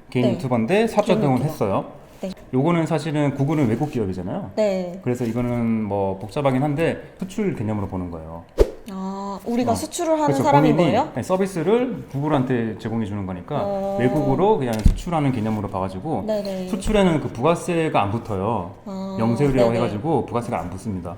개인 네. 유튜버인데 사업자 개인 등록을 유튜버. 했어요. 네. 요거는 사실은 구글은 외국 기업이잖아요. 네. 그래서 이거는 뭐 복잡하긴 한데 수출 개념으로 보는 거예요. 아, 우리가 어. 수출을 하는 그렇죠. 사람인 본인이 거예요? 서비스를 구글한테 제공해 주는 거니까 어. 외국으로 그냥 수출하는 개념으로 봐가지고 네네. 수출에는 그 부가세가 안 붙어요. 아, 영세율이라고 네네. 해가지고 부가세가 안 붙습니다.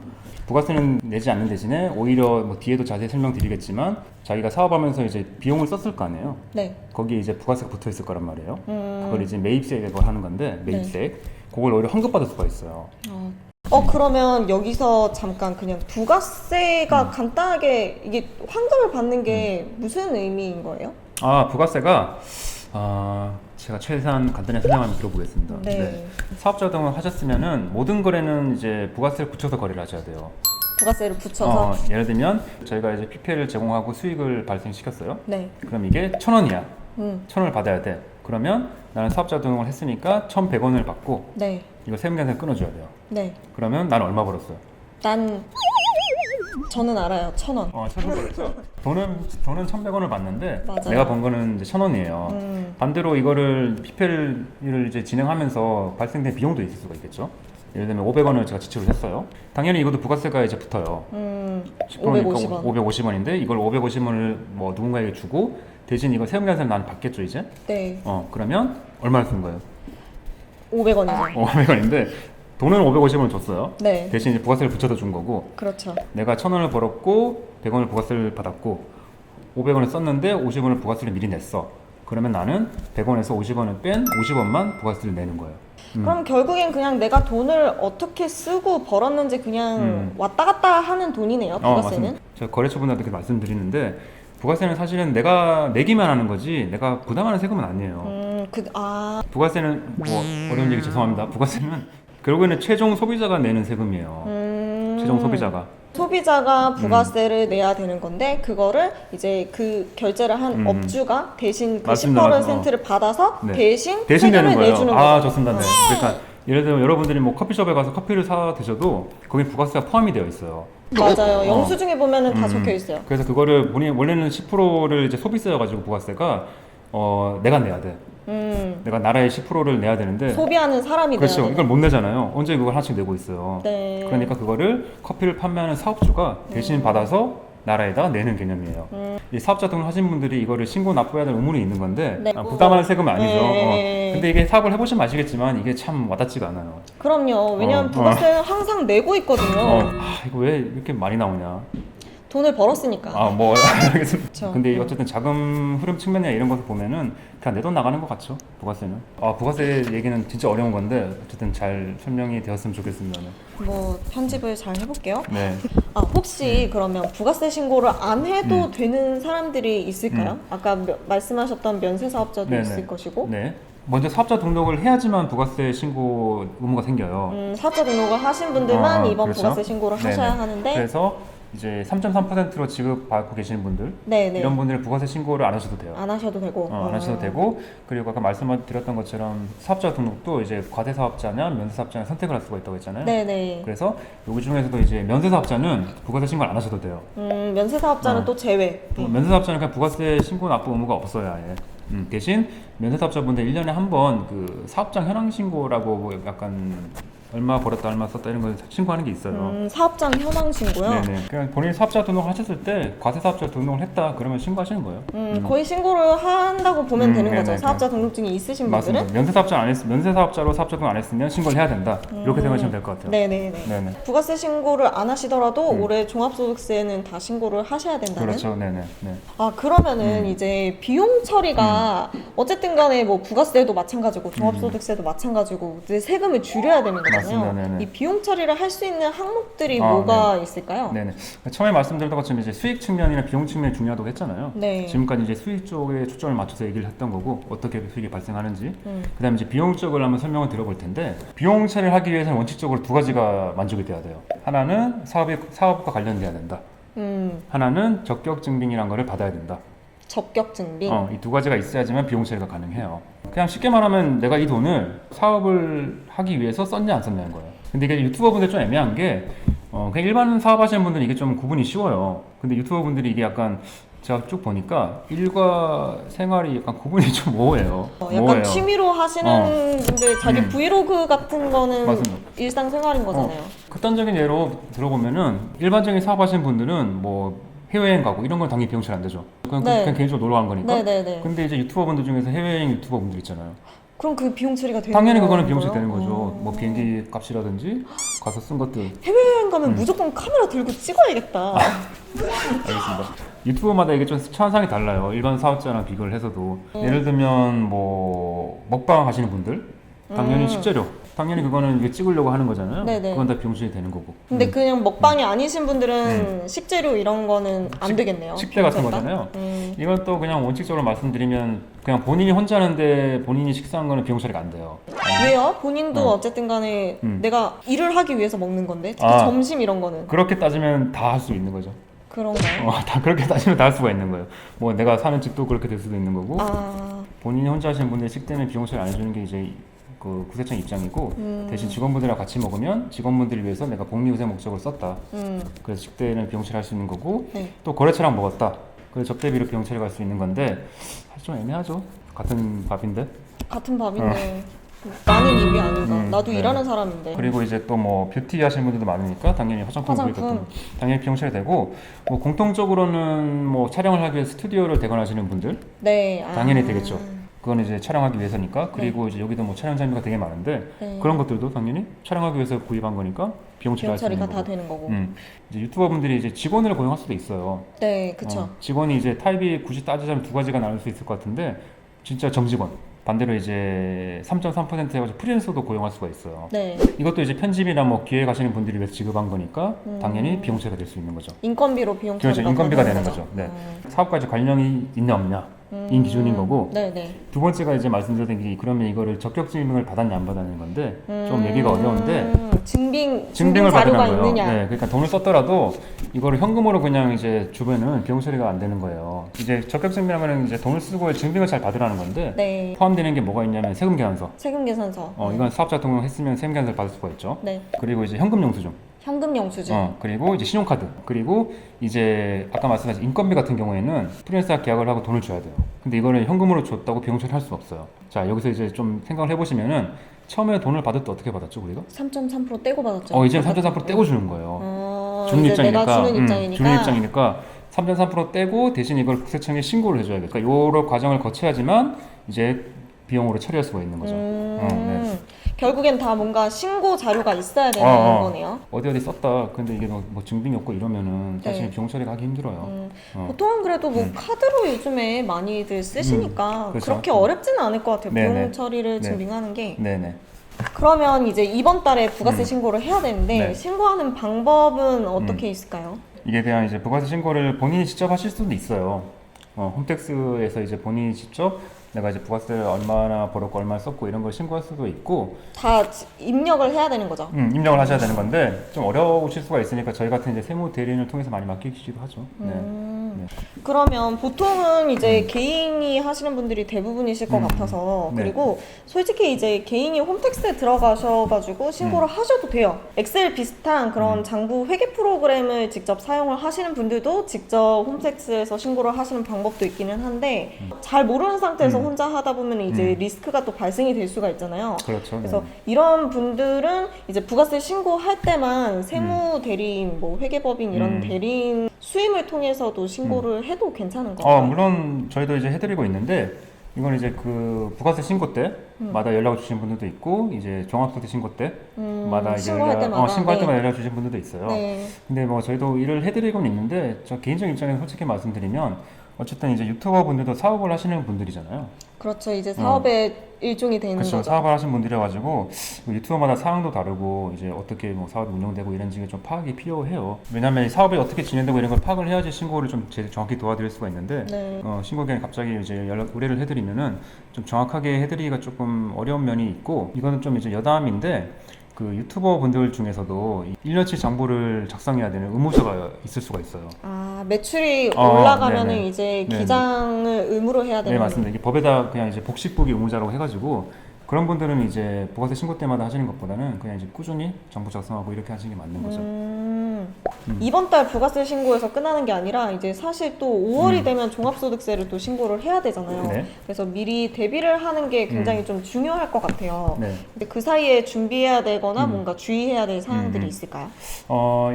부가세는 내지 않는 대신에 오히려 뭐 뒤에도 자세히 설명드리겠지만 자기가 사업하면서 이제 비용을 썼을 거 아니에요. 네. 거기에 이제 부가세가 붙어 있을 거란 말이에요. 음. 그걸 이제 매입세액을 하는 건데 매입세액 그걸 오히려 환급받을 수가 있어요. 그러면 여기서 잠깐 그냥 부가세가 간단하게 이게 환급을 받는 게 무슨 의미인 거예요? 아 부가세가 제가 최대한 간단히 설명 한번 들어보겠습니다. 네. 사업자 등을 하셨으면은 모든 거래는 이제 부가세를 붙여서 거래를 하셔야 돼요. 부가세를 붙여서. 예를 들면 저희가 이제 PPL을 제공하고 수익을 발생시켰어요. 네. 그럼 이게 1,000원이야. 음. 1,000원을 받아야 돼. 그러면 나는 사업자 등록을 했으니까 1,100원을 받고 네. 이거 세금계산서 끊어줘야 돼요. 네. 그러면 나는 얼마 벌었어요? 저는 알아요. 1,000원. 1,000원 벌었죠. 돈은 1,100원을 받는데 맞아요. 내가 번 거는 이제 1,000원이에요. 반대로 이거를 PPL을 이제 진행하면서 발생된 비용도 있을 수가 있겠죠. 예를 들면 500원을 제가 지출을 했어요. 당연히 이것도 부가세가 이제 붙어요. 10%니까 550원. 550원인데 이걸 550원을 뭐 누군가에게 주고 대신 이거 세금계산서 나는 받겠죠 이제. 네. 그러면 얼마를 쓴 거예요? 500원이죠. 500원인데 돈은 550원을 줬어요. 네. 대신 이제 부가세를 붙여서 준 거고 그렇죠. 내가 1,000원을 벌었고 100원을 부가세를 받았고 500원을 썼는데 50원을 부가세를 미리 냈어. 그러면 나는 100원에서 50원을 뺀 50원만 부가세를 내는 거예요. 그럼 결국엔 그냥 내가 돈을 어떻게 쓰고 벌었는지 그냥 왔다 갔다 하는 돈이네요. 부가세는. 맞습니다. 제가 거래처분들한테 그렇게 말씀드리는데 부가세는 사실은 내가 내기만 하는 거지 내가 부담하는 세금은 아니에요. 부가세는 뭐 어려운 얘기 죄송합니다. 부가세는 결국에는 최종 소비자가 내는 세금이에요. 최종 소비자가 부가세를 내야 되는 건데 그거를 이제 그 결제를 한 업주가 대신 그 맞습니다. 10%를 받아서 네. 대신 대신 세금을 내는 거예요. 내주는 거예요. 좋습니다. 네. 그러니까 예를 들면 여러분들이 뭐 커피숍에 가서 커피를 사 드셔도 거기 부가세가 포함이 되어 있어요. 맞아요. 영수증에 보면은 다 적혀 있어요. 그래서 그거를 원래는 10%를 이제 소비세여가지고 부가세가 내가 내야 돼. 내가 나라의 10%를 내야 되는데 소비하는 사람이 그렇죠. 내야 돼요. 이걸 못 내잖아요. 언제 그걸 하나씩 내고 있어요. 네. 그러니까 그거를 커피를 판매하는 사업주가 대신 받아서 나라에다 내는 개념이에요. 이 사업자 등록하신 분들이 이거를 신고 납부해야 될 의무는 있는 건데 네. 부담하는 세금은 아니죠. 네. 근데 이게 사업을 해보시면 아시겠지만 이게 참 와닿지가 않아요. 그럼요. 왜냐면 부가세는 항상 내고 있거든요. 이거 왜 이렇게 많이 나오냐. 돈을 벌었으니까. 뭐 알겠습니다. 그쵸. 근데 어쨌든 자금 흐름 측면이나 이런 것을 보면은 그냥 내 돈 나가는 것 같죠. 부가세는. 부가세 얘기는 진짜 어려운 건데 어쨌든 잘 설명이 되었으면 좋겠습니다. 네. 뭐 편집을 잘 해볼게요. 네. 혹시 그러면 부가세 신고를 안 해도 되는 사람들이 있을까요? 아까 말씀하셨던 면세 사업자도 네네. 있을 것이고. 네. 먼저 사업자 등록을 해야지만 부가세 신고 의무가 생겨요. 사업자 등록을 하신 분들만 이번 그렇죠? 부가세 신고를 하셔야 네네. 하는데 그래서 이제 3.3%로 지급받고 계시는 분들 네네. 이런 분들은 부가세 신고를 안 하셔도 돼요. 안 하셔도 되고. 안 하셔도 되고 그리고 아까 말씀드렸던 것처럼 사업자 등록도 이제 과세 사업자냐 면세 사업자냐 선택을 할 수가 있다고 했잖아요. 네네. 그래서 여기 중에서도 이제 면세 사업자는 부가세 신고를 안 하셔도 돼요. 면세 사업자는 또 제외. 면세 사업자는 그냥 부가세 신고 납부 의무가 없어요. 아예. 대신 면세 사업자분들 1년에 한 번 그 사업장 현황 신고라고 뭐 약간 얼마 벌었다 얼마 썼다 이런 걸 신고하는 게 있어요. 사업장 현황 신고요? 네네. 그냥 본인이 사업자 등록을 하셨을 때 과세 사업자 등록을 했다 그러면 신고하시는 거예요. 거의 신고를 한다고 보면 되는 거죠. 네네. 사업자 등록증이 있으신 분들은? 맞습니다. 면세 사업자 면세 사업자로 사업자 등록 안 했으면 신고를 해야 된다. 이렇게 생각하시면 될 것 같아요. 네네네. 네네. 부가세 신고를 안 하시더라도 올해 종합소득세는 다 신고를 하셔야 된다는? 그렇죠. 네네. 네. 그러면은 이제 비용 처리가 어쨌든 간에 뭐 부가세도 마찬가지고 종합소득세도 마찬가지고 이제 세금을 줄여야 되는 거잖아요. 맞습니다. 네네. 이 비용 처리를 할 수 있는 항목들이 아, 뭐가 있을까요? 네네. 처음에 말씀드렸던 것처럼 이제 수익 측면이나 비용 측면이 중요하다고 했잖아요. 네. 지금까지 이제 수익 쪽에 초점을 맞춰서 얘기를 했던 거고 어떻게 수익이 발생하는지. 그다음에 이제 비용 쪽을 한번 설명을 드려볼 텐데 비용 처리를 하기 위해서는 원칙적으로 두 가지가 만족이 돼야 돼요. 하나는 사업과 관련돼야 된다. 하나는 적격 증빙이라는 거를 받아야 된다. 적격 증빙. 이 두 가지가 있어야지만 비용 처리가 가능해요. 그냥 쉽게 말하면 내가 이 돈을 사업을 하기 위해서 썼냐 안 썼냐는 거예요. 근데 이게 유튜버 분들 좀 애매한 게 그냥 일반 사업하시는 분들은 이게 좀 구분이 쉬워요. 근데 유튜버 분들이 이게 약간 제가 쭉 보니까 일과 생활이 약간 구분이 좀 모호해요. 약간 모호해요. 취미로 하시는 분들 자기 음. 브이로그 같은 거는 맞습니다. 일상생활인 거잖아요. 극단적인 예로 들어보면은 일반적인 사업하시는 분들은 뭐 해외여행 가고 이런 건 당연히 비용 처리 안 되죠. 그냥, 네. 그냥 개인적으로 놀러 간 거니까. 네네네. 근데 이제 유튜버 분들 중에서 해외여행 유튜버 분들 있잖아요. 그럼 그 비용 처리가 되는 당연히 그거는 거예요? 비용 처리 되는 거죠. 뭐 비행기 값이라든지 가서 쓴 것들. 해외여행 가면 무조건 카메라 들고 찍어야겠다. 알겠습니다. 유튜버마다 이게 좀 차원상이 달라요. 일반 사업자랑 비교를 해서도. 예를 들면 뭐 먹방 하시는 분들 당연히 식재료. 당연히 그거는 이게 찍으려고 하는 거잖아요. 네네. 그건 다 비용 처리 되는 거고. 근데 그냥 먹방이 아니신 분들은 식재료 이런 거는 안 되겠네요. 식대 같은 비용 처리가? 거잖아요. 이건 또 그냥 원칙적으로 말씀드리면 그냥 본인이 혼자 하는데 본인이 식사한 거는 비용 처리가 안 돼요. 왜요? 본인도 어쨌든 간에 내가 일을 하기 위해서 먹는 건데 특히 아. 점심 이런 거는 그렇게 따지면 다 할 수 있는 거죠. 그런가요? 다 그렇게 따지면 다 할 수가 있는 거예요. 뭐 내가 사는 집도 그렇게 될 수도 있는 거고 아, 본인이 혼자 하시는 분들 식대는 비용 처리 안 해주는 게 이제 그 구세청 입장이고 대신 직원분들이랑 같이 먹으면 직원분들을 위해서 내가 복리후생 목적으로 썼다. 그래서 식대는 비용 처리할 수 있는 거고 네. 또 거래처랑 먹었다. 그래서 접대비로 비용 처리가 갈 수 있는 건데 사실 좀 애매하죠. 같은 밥인데. 같은 밥인데 나는 입이 아닌가? 나도 네. 일하는 사람인데. 그리고 이제 또 뭐 뷰티 하시는 분들도 많으니까 당연히 화장품 구입했던 당연히 비용 처리되고 뭐 공통적으로는 뭐 촬영을 하기 위해서 스튜디오를 대관하시는 분들 네. 당연히 되겠죠. 그건 이제 촬영하기 위해서니까. 그리고 이제 여기도 뭐 촬영 장비가 되게 많은데 네. 그런 것들도 당연히 촬영하기 위해서 구입한 거니까 비용 비용 처리할 수 있는 처리가 거고. 다 되는 거고. 이제 유튜버 분들이 이제 직원을 고용할 수도 있어요. 네, 그쵸. 직원이 이제 타입이 굳이 따지자면 두 가지가 나눌 수 있을 것 같은데 진짜 정직원. 반대로 이제 3.3% 해가지고 프리랜서도 고용할 수가 있어요. 네. 이것도 이제 편집이나 뭐 기획하시는 분들이 위해서 지급한 거니까 당연히 비용 처리가 될 수 있는 거죠. 인건비로 비용 그렇죠. 처리가 인건비가 되는 거죠. 네. 사업과 이제 관련이 있냐 없냐 인 기준인 거고. 네네. 두 번째가 이제 말씀드렸던 게 그러면 이거를 적격 증명을 받았냐 안 받았냐는 건데 좀 얘기가 어려운데 증빙을 증빙 자료가 받으라는 거예요. 있느냐. 네, 그러니까 돈을 썼더라도 이거를 현금으로 그냥 이제 주면은 비용 처리가 안 되는 거예요. 이제 적격 증명하면 이제 돈을 쓰고 증빙을 잘 받으라는 건데 네. 포함되는 게 뭐가 있냐면 세금 계산서. 세금 계산서. 이건 사업자 등록했으면 세금 계산서를 받을 수가 있죠. 네. 그리고 이제 현금 영수증. 현금 영수증. 그리고 이제 신용카드. 그리고 이제 아까 말씀하신 인건비 같은 경우에는 프리랜서 계약을 하고 돈을 줘야 돼요. 근데 이거를 현금으로 줬다고 비용 처리할 수는 없어요. 자, 여기서 이제 좀 생각을 해보시면은 처음에 돈을 받을 때 어떻게 받았죠, 우리가? 3.3% 떼고 받았죠. 이제는 3.3% 떼고 주는 거예요. 주는 이제 입장이니까. 내가 주는 입장이니까. 주는 입장이니까 3.3% 떼고 대신 이걸 국세청에 신고를 해줘야 돼요. 그러니까 요런 과정을 거쳐야지만 이제 비용으로 처리할 수가 있는 거죠. 네. 결국엔 다 뭔가 신고 자료가 있어야 되는 거네요. 어디 썼다. 근데 이게 뭐 증빙이 없고 이러면은 사실 네. 비용 처리가 하기 힘들어요. 보통은 그래도 뭐 카드로 요즘에 많이들 쓰시니까 그렇죠. 그렇게 어렵지는 않을 것 같아요. 네네. 비용 처리를 네. 증빙하는 게. 네네. 그러면 이제 이번 달에 부가세 신고를 해야 되는데 네. 신고하는 방법은 어떻게 있을까요? 이게 그냥 이제 부가세 신고를 본인이 직접 하실 수도 있어요. 홈택스에서 이제 본인이 직접 내가 이제 부가세를 얼마나 벌었고 얼마나 썼고 이런 걸 신고할 수도 있고 다 입력을 해야 되는 거죠. 입력을 하셔야 되는 건데 좀 어려우실 수가 있으니까 저희 같은 이제 세무 대리인을 통해서 많이 맡기시기도 하죠. 네. 그러면 보통은 이제 개인이 하시는 분들이 대부분이실 것 같아서 네. 그리고 솔직히 이제 개인이 홈택스에 들어가셔가지고 신고를 하셔도 돼요. 엑셀 비슷한 그런 장부 회계 프로그램을 직접 사용을 하시는 분들도 직접 홈택스에서 신고를 하시는 방법도 있기는 한데 잘 모르는 상태에서 혼자 하다 보면 이제 리스크가 또 발생이 될 수가 있잖아요. 그렇죠. 그래서 이런 분들은 이제 부가세 신고할 때만 세무 대리인, 뭐 회계법인 이런 대리인 수임을 통해서도 신고를 해도 괜찮은 건가요? 물론 저희도 이제 해드리고 있는데 이건 이제 그 부가세 신고 때마다 연락을 주신 분들도 있고 이제 종합소득 신고 때마다 이제 신고할 때마다, 신고할 네. 때마다 연락 주신 분들도 있어요. 네. 근데 뭐 저희도 일을 해드리고는 있는데 저 개인적인 입장에서 솔직히 말씀드리면 어쨌든 이제 유튜버 분들도 사업을 하시는 분들이잖아요. 그렇죠. 이제 사업의 일종이 되는 그렇죠. 거죠. 사업을 하신 분들이어가지고 유튜버마다 사항도 다르고 이제 어떻게 뭐 사업이 운영되고 이런지 좀 파악이 필요해요. 왜냐하면 이 사업이 어떻게 진행되고 이런 걸 파악을 해야지 신고를 좀 정확히 도와드릴 수가 있는데 네. 신고 기간에 갑자기 이제 의뢰를 해드리면은 좀 정확하게 해드리기가 조금 어려운 면이 있고 이거는 좀 이제 여담인데 그 유튜버 분들 중에서도 1년치 정보를 작성해야 되는 의무자가 있을 수가 있어요. 아, 매출이 올라가면은 네네. 이제 네네. 기장을 의무로 해야 되는. 네, 맞습니다. 이게 법에다 그냥 이제 복식부기 의무자라고 해가지고 그런 분들은 이제 부가세 신고 때마다 하시는 것보다는 그냥 이제 꾸준히 정보 작성하고 이렇게 하시는 게 맞는 거죠. 이번 달 부가세 신고에서 끝나는 게 아니라 이제 사실 또 5월이 되면 종합소득세를 또 신고를 해야 되잖아요. 네. 그래서 미리 대비를 하는 게 굉장히 좀 중요할 것 같아요. 네. 근데 그 사이에 준비해야 되거나 뭔가 주의해야 될 사항들이 있을까요?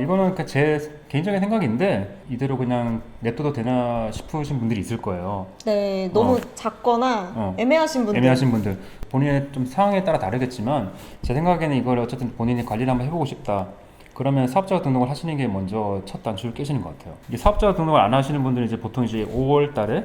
이거는 제 개인적인 생각인데 이대로 그냥 냅둬도 되나 싶으신 분들이 있을 거예요. 네, 너무 작거나 애매하신 분들. 애매하신 분들. 본인의 좀 상황에 따라 다르겠지만 제 생각에는 이걸 어쨌든 본인이 관리를 한번 해보고 싶다. 그러면 사업자 등록을 하시는 게 먼저 첫 단추를 깨시는 것 같아요. 이게 사업자 등록을 안 하시는 분들은 이제 보통 이제 5월 달에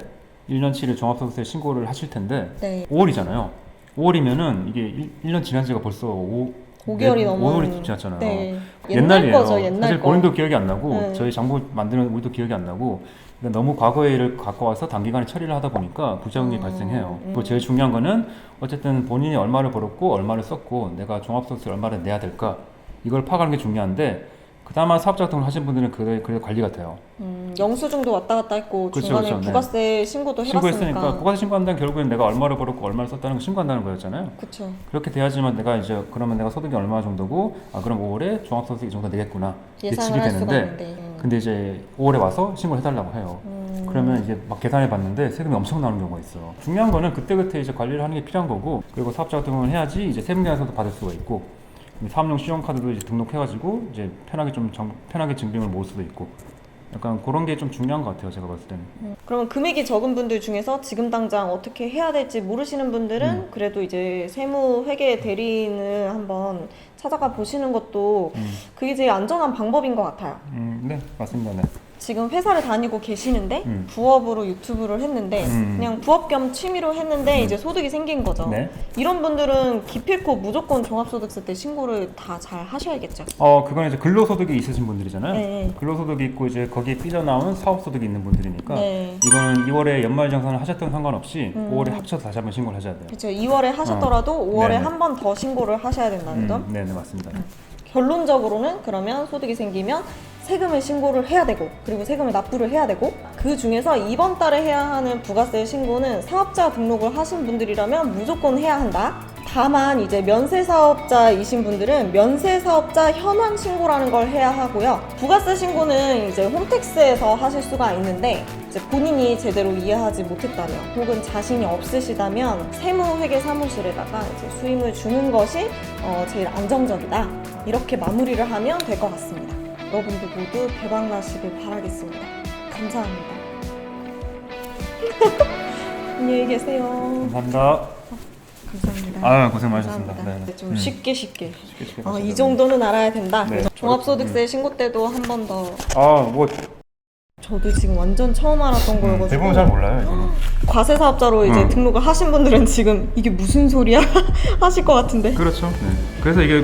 1년치를 종합소득세 신고를 하실 텐데 네. 5월이잖아요. 5월이면은 이게 1년 지난 지가 벌써 5개월이 넘은 5월이 지났잖아요. 네. 옛날이에요. 거죠, 옛날 사실 거. 본인도 기억이 안 나고 네. 저희 장부 만드는 우리도 기억이 안 나고 그러니까 너무 과거의 일을 갖고 와서 단기간에 처리를 하다 보니까 부작용이 발생해요. 그리고 제일 중요한 거는 어쨌든 본인이 얼마를 벌었고 얼마를 썼고 내가 종합소득세 얼마를 내야 될까 이걸 파악하는 게 중요한데 그나마 사업자 등록을 하신 분들은 그게 관리가 돼요. 영수증도 왔다 갔다 했고 그렇죠, 중간에 그렇죠. 네. 신고도 해봤으니까. 신고했으니까 부가세 신고한다는 결국엔 내가 얼마를 벌었고 얼마를 썼다는 걸 신고한다는 거였잖아요. 그렇죠. 그렇게 돼야지만 내가 이제 그러면 내가 소득이 얼마 정도고 그럼 5월에 종합소득세 이 정도 내겠구나 예상을 할 수가 있는데. 근데 이제 5월에 와서 신고를 해달라고 해요. 그러면 이제 막 계산해 봤는데 세금이 엄청 나오는 경우가 있어. 중요한 거는 그때그때 이제 관리를 하는 게 필요한 거고 그리고 사업자 등록을 해야지 이제 세무계산서도 받을 수가 있고 사업용 신용카드도 이제 등록해가지고 이제 편하게 증빙을 모을 수도 있고 약간 그런 게 좀 중요한 것 같아요. 제가 봤을 때는. 그러면 금액이 적은 분들 중에서 지금 당장 어떻게 해야 될지 모르시는 분들은 그래도 이제 세무회계 대리인을 한번 찾아가 보시는 것도 그게 제일 안전한 방법인 것 같아요. 네, 맞습니다. 네. 지금 회사를 다니고 계시는데 부업으로 유튜브를 했는데 그냥 부업 겸 취미로 했는데 이제 소득이 생긴 거죠. 네. 이런 분들은 기필코 무조건 종합소득세 때 신고를 다 잘 하셔야겠죠. 그건 이제 근로소득이 있으신 분들이잖아요. 네. 근로소득이 있고 이제 거기에 삐져나온 사업소득이 있는 분들이니까 네. 이거는 2월에 연말정산을 하셨던 상관없이 5월에 합쳐서 다시 한번 신고를 하셔야 돼요. 그렇죠. 2월에 하셨더라도 5월에 네네. 한 번 더 신고를 하셔야 된다는 점. 네, 맞습니다. 결론적으로는 그러면 소득이 생기면 세금을 신고를 해야 되고 그리고 세금을 납부를 해야 되고 그 중에서 이번 달에 해야 하는 부가세 신고는 사업자 등록을 하신 분들이라면 무조건 해야 한다. 다만 이제 면세사업자이신 분들은 면세사업자 현황 신고라는 걸 해야 하고요. 부가세 신고는 이제 홈택스에서 하실 수가 있는데 이제 본인이 제대로 이해하지 못했다면 혹은 자신이 없으시다면 세무회계 사무실에다가 이제 수임을 주는 것이 제일 안정적이다. 이렇게 마무리를 하면 될 것 같습니다. 여러분들 모두 대박 나시길 바라겠습니다. 감사합니다. 안녕히 계세요. 감사합니다. 감사합니다. 고생 많으셨습니다. 감사합니다. 네. 좀 쉽게 쉽게 이 가셔야 정도는 알아야 된다. 네. 그래서 종합소득세 신고 때도 한 번 더. 뭐 저도 지금 완전 처음 알았던 거여가지고. 대부분 잘 몰라요. 이거는. 과세 사업자로 이제 등록을 하신 분들은 지금 이게 무슨 소리야 하실 것 같은데. 그렇죠. 네. 그래서 이게